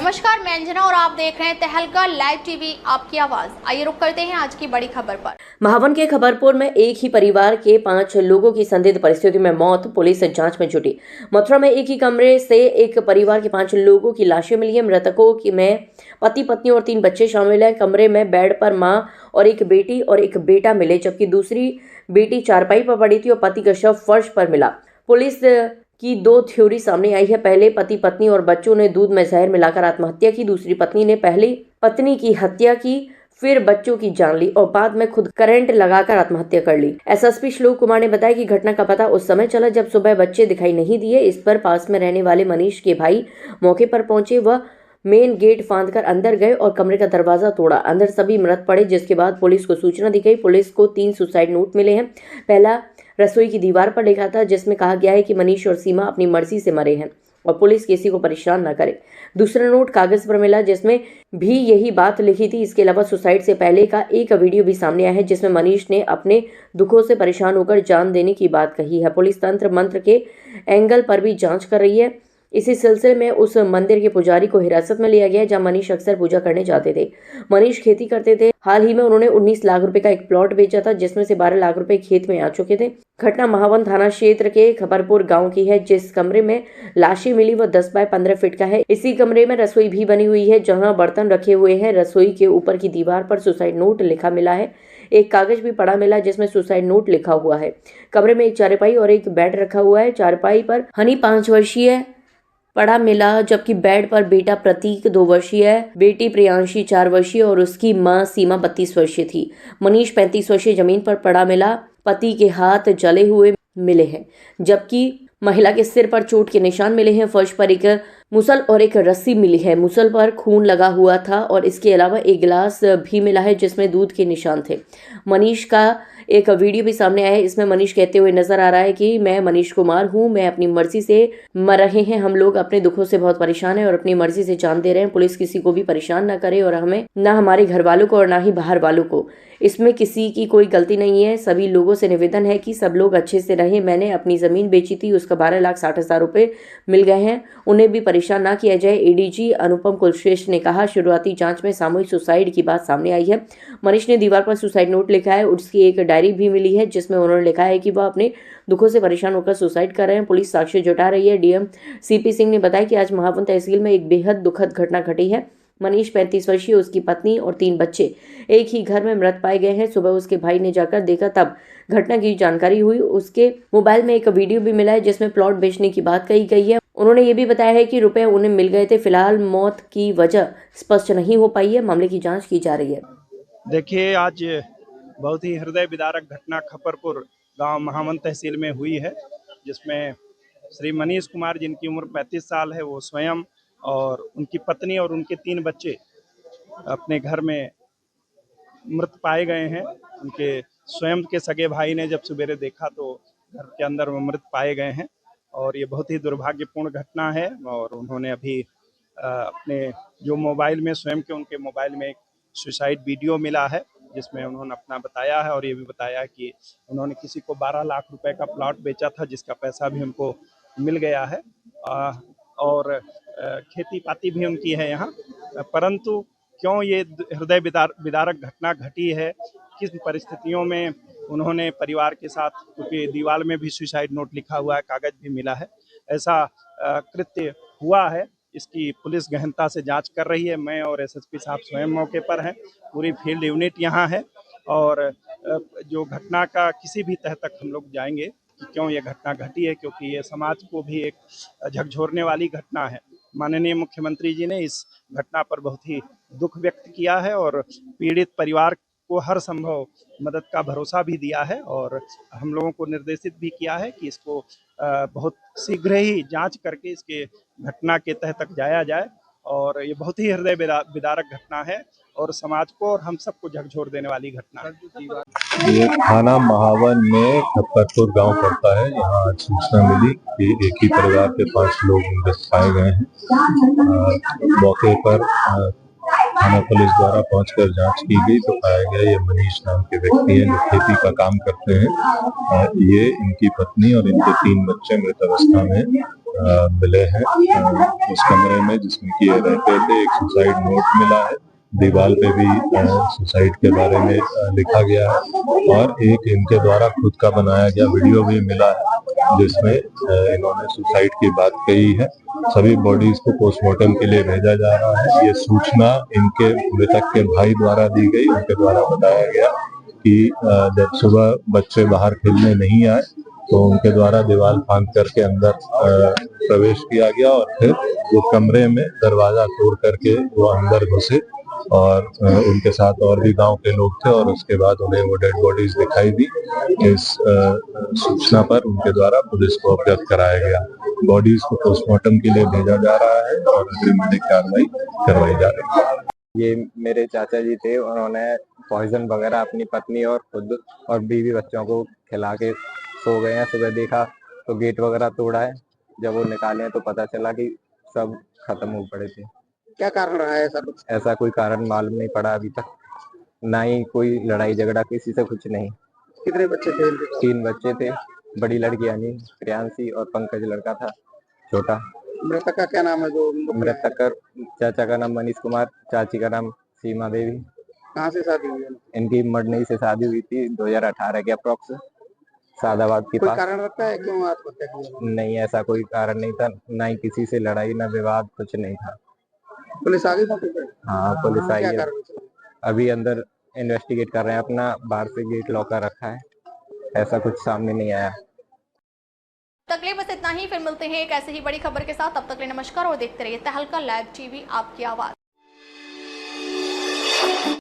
नमस्कार, मैं अंजना और आप देख रहे हैं तहलका लाइव टीवी, आपकी आवाज। आइए रुक करते हैं आज की बड़ी खबर पर। महावन के खबरपुर में एक ही परिवार के 5 लोगों की संदिग्ध परिस्थिति में मौत, पुलिस जांच में जुटी। मथुरा में एक ही कमरे से एक परिवार के 5 लोगों की लाशें मिली है। मृतकों में पति पत्नी और 3 बच्चे शामिल हैं। कमरे में बेड पर मां और एक बेटी और एक बेटा मिले, जबकि दूसरी बेटी चारपाई पर पड़ी थी और पति का शव फर्श पर मिला। पुलिस की 2 थ्योरी सामने आई है। पहले पति पत्नी और बच्चों ने दूध में जहर मिलाकर आत्महत्या की। दूसरी पत्नी ने पहले पत्नी की हत्या की, फिर बच्चों की जान ली और बाद में खुद करंट लगाकर आत्महत्या कर ली। एसएसपी श्लोक कुमार ने बताया कि घटना का पता उस समय चला जब सुबह बच्चे दिखाई नहीं दिए। इस पर पास में रहने वाले मनीष के भाई मौके पर पहुंचे। वह मेन गेट फांदकर अंदर गए और कमरे का दरवाजा तोड़ा। अंदर सभी मृत पड़े, जिसके बाद पुलिस को सूचना दी गई। पुलिस को 3 सुसाइड नोट मिले हैं। पहला रसोई की दीवार पर लिखा था, जिसमें कहा गया है कि मनीष और सीमा अपनी मर्जी से मरे हैं और पुलिस किसी को परेशान न करे। दूसरा नोट कागज पर मिला, जिसमें भी यही बात लिखी थी। इसके अलावा सुसाइड से पहले का एक वीडियो भी सामने आया है, जिसमें मनीष ने अपने दुखों से परेशान होकर जान देने की बात कही है। पुलिस तंत्र मंत्र के एंगल पर भी जांच कर रही है। इसी सिलसिले में उस मंदिर के पुजारी को हिरासत में लिया गया, जहां मनीष अक्सर पूजा करने जाते थे। मनीष खेती करते थे। हाल ही में उन्होंने 19 लाख रुपए का एक प्लॉट बेचा था, जिसमें से 12 लाख रुपए खेत में आ चुके थे। घटना महावन थाना क्षेत्र के खबरपुर गांव की है। जिस कमरे में लाशें मिली वह 10 बाय 15 फीट का है। इसी कमरे में रसोई भी बनी हुई है, जहां बर्तन रखे हुए हैं। रसोई के ऊपर की दीवार पर सुसाइड नोट लिखा मिला है। एक कागज भी पड़ा मिला, जिसमें सुसाइड नोट लिखा हुआ है। कमरे में एक चारपाई और एक बेड रखा हुआ है। चारपाई पर हनी 5 वर्षीय पड़ा मिला, जबकि बेड पर बेटा प्रतीक 2 वर्षीय, बेटी प्रियांशी 4 वर्षीय और उसकी मां सीमा 32 वर्षीय थी। मनीष 35 वर्षीय जमीन पर पड़ा मिला। पति के हाथ जले हुए मिले हैं, जबकि महिला के सिर पर चोट के निशान मिले हैं। फर्श पर एक मुसल और एक रस्सी मिली है। मुसल पर खून लगा हुआ था और इसके अलावा एक गिलास भी मिला है, जिसमें दूध के निशान थे। मनीष का एक वीडियो भी सामने आया है। इसमें मनीष कहते हुए नजर आ रहा है कि मैं मनीष कुमार हूं, मैं अपनी मर्जी से मर रहे हैं। हम लोग अपने दुखों से बहुत परेशान हैं और अपनी मर्जी से जान दे रहे हैं। पुलिस किसी को भी परेशान ना करे और हमें ना हमारे घर वालों को और ना ही बाहर वालों को। इसमें किसी की कोई गलती नहीं है। सभी लोगों से निवेदन है कि सब लोग अच्छे से रहें। मैंने अपनी जमीन बेची थी, उसका 12,60,000 रुपए मिल गए हैं। उन्हें भी परेशान ना किया जाए। एडीजी अनुपम कुलश्रेष्ठ ने कहा, शुरुआती जांच में सामूहिक सुसाइड की बात सामने आई है। मनीष ने दीवार पर सुसाइड नोट लिखा है। उसकी एक डायरी भी मिली है, जिसमें उन्होंने लिखा है कि वह अपने दुखों से परेशान होकर सुसाइड कर रहे हैं। पुलिस साक्ष्य जुटा रही है। डीएम सीपी सिंह ने बताया कि आज महावन तहसील में एक बेहद दुखद घटना घटी है। मनीष 35 वर्षीय, उसकी पत्नी और 3 बच्चे एक ही घर में मृत पाए गए हैं। सुबह उसके भाई ने जाकर देखा, तब घटना की जानकारी हुई। उसके मोबाइल में एक वीडियो भी मिला है, जिसमें प्लॉट बेचने की बात कही गई है। उन्होंने ये भी बताया है कि रुपए उन्हें मिल गए थे। फिलहाल मौत की वजह स्पष्ट नहीं हो पाई है। मामले की जांच की जा रही है। देखिए, आज बहुत ही हृदय विदारक घटना खपरपुर गांव महावन तहसील में हुई है, जिसमें श्री मनीष कुमार, जिनकी उम्र 35 साल है, वो स्वयं और उनकी पत्नी और उनके 3 बच्चे अपने घर में मृत पाए गए हैं। उनके स्वयं के सगे भाई ने जब सवेरे देखा तो घर के अंदर वो मृत पाए गए हैं और ये बहुत ही दुर्भाग्यपूर्ण घटना है। और उन्होंने अभी अपने जो मोबाइल में स्वयं के उनके मोबाइल में एक सुसाइड वीडियो मिला है, जिसमें उन्होंने अपना बताया है और ये भी बताया कि उन्होंने किसी को 12 लाख रुपए का प्लॉट बेचा था, जिसका पैसा भी उनको मिल गया है। और खेती पाती भी उनकी है यहाँ। परंतु क्यों ये हृदय विदारक घटना घटी है, किस परिस्थितियों में उन्होंने परिवार के साथ, क्योंकि दीवार में भी सुसाइड नोट लिखा हुआ है, कागज भी मिला है, ऐसा कृत्य हुआ है, इसकी पुलिस गहनता से जांच कर रही है। मैं और एसएसपी साहब स्वयं मौके पर हैं। पूरी फील्ड यूनिट यहाँ है और जो घटना का किसी भी तह तक हम लोग जाएंगे कि क्यों ये घटना घटी है, क्योंकि ये समाज को भी एक झकझोरने वाली घटना है। माननीय मुख्यमंत्री जी ने इस घटना पर बहुत ही दुख व्यक्त किया है और पीड़ित परिवार को हर संभव मदद का भरोसा भी दिया है और हम लोगों को निर्देशित भी किया है कि इसको बहुत शीघ्र ही जांच करके इसके घटना के तह तक जाया जाए। और ये बहुत ही हृदय विदारक घटना है और समाज को और हम सबको झकझोर देने वाली घटना है। ये थाना महावन में खपरपुर गांव पड़ता है। यहाँ आज सूचना मिली कि एक ही परिवार के 5 लोग मृत पाए गए हैं। मौके पर थाना पुलिस द्वारा पहुंचकर जांच की गई तो पाया गया ये मनीष नाम के व्यक्ति हैं, जो खेती का काम करते हैं। ये इनकी पत्नी और इनके 3 बच्चे मृत अवस्था में मिले हैं उस कमरे में जिसमें कि ये रहते थे। एक सुसाइड नोट मिला है, दीवार पे भी सुसाइड के बारे में लिखा गया है और एक इनके द्वारा खुद का बनाया गया वीडियो भी मिला है जिसमें इन्होंने सुसाइड की बात कही है। सभी बॉडीज को पोस्टमार्टम के लिए भेजा जा रहा है। ये सूचना इनके मृतक के भाई द्वारा दी गई। उनके द्वारा बताया गया कि जब सुबह बच्चे बाहर खेलने नहीं आए तो उनके द्वारा दीवार फांद करके अंदर प्रवेश किया गया और फिर वो कमरे में दरवाजा तोड़ करके वो अंदर घुसे और उनके साथ और भी गांव के लोग थे और उसके बाद उन्हें वो डेड बॉडीज दिखाई दी। इस सूचना पर उनके द्वारा पुलिस को अवगत कराया गया। बॉडीज को पोस्टमार्टम के लिए भेजा जा रहा है और अग्रिम कार्रवाई करवाई जा रही है। ये मेरे चाचा जी थे, उन्होंने पॉइजन वगैरह अपनी पत्नी और खुद और बीवी बच्चों को खिला के सो गए हैं। सुबह देखा तो गेट वगैरह तोड़ा है, जब वो निकाले तो पता चला कि सब खत्म हो पड़े थे। क्या कारण रहा है ऐसा? कुछ ऐसा कोई कारण मालूम नहीं पड़ा अभी तक, ना ही कोई लड़ाई झगड़ा किसी से, कुछ नहीं। कितने बच्चे थे? 3 बच्चे थे, बड़ी लड़की यानी प्रियांशी और पंकज लड़का था छोटा। मृतक का क्या नाम है? जो मृतक का चाचा का नाम मनीष कुमार, चाची का नाम सीमा देवी। कहाँ से शादी हुई है? इनकी मडनई से शादी हुई थी 2018 के अप्रोक्स, सादाबाद के कोई पास। कारण रखता है क्यों आत्महत्या की? नहीं, ऐसा कोई कारण नहीं था, ना ही किसी से लड़ाई ना विवाद, कुछ नहीं था। पुलिस आ गई मौके पे? हाँ, पुलिस आई क्या है। कारण है? अभी अंदर इन्वेस्टिगेट कर रहे हैं, अपना बाहर से गेट लॉक कर रखा है, ऐसा कुछ सामने नहीं आया। तकलीफ बस इतना ही, फिर मिलते हैं एक ऐसे ही बड़ी खबर के साथ। तब तक के लिए नमस्कार और देखते रहिए तहलका लाइव टीवी, आपकी आवाज।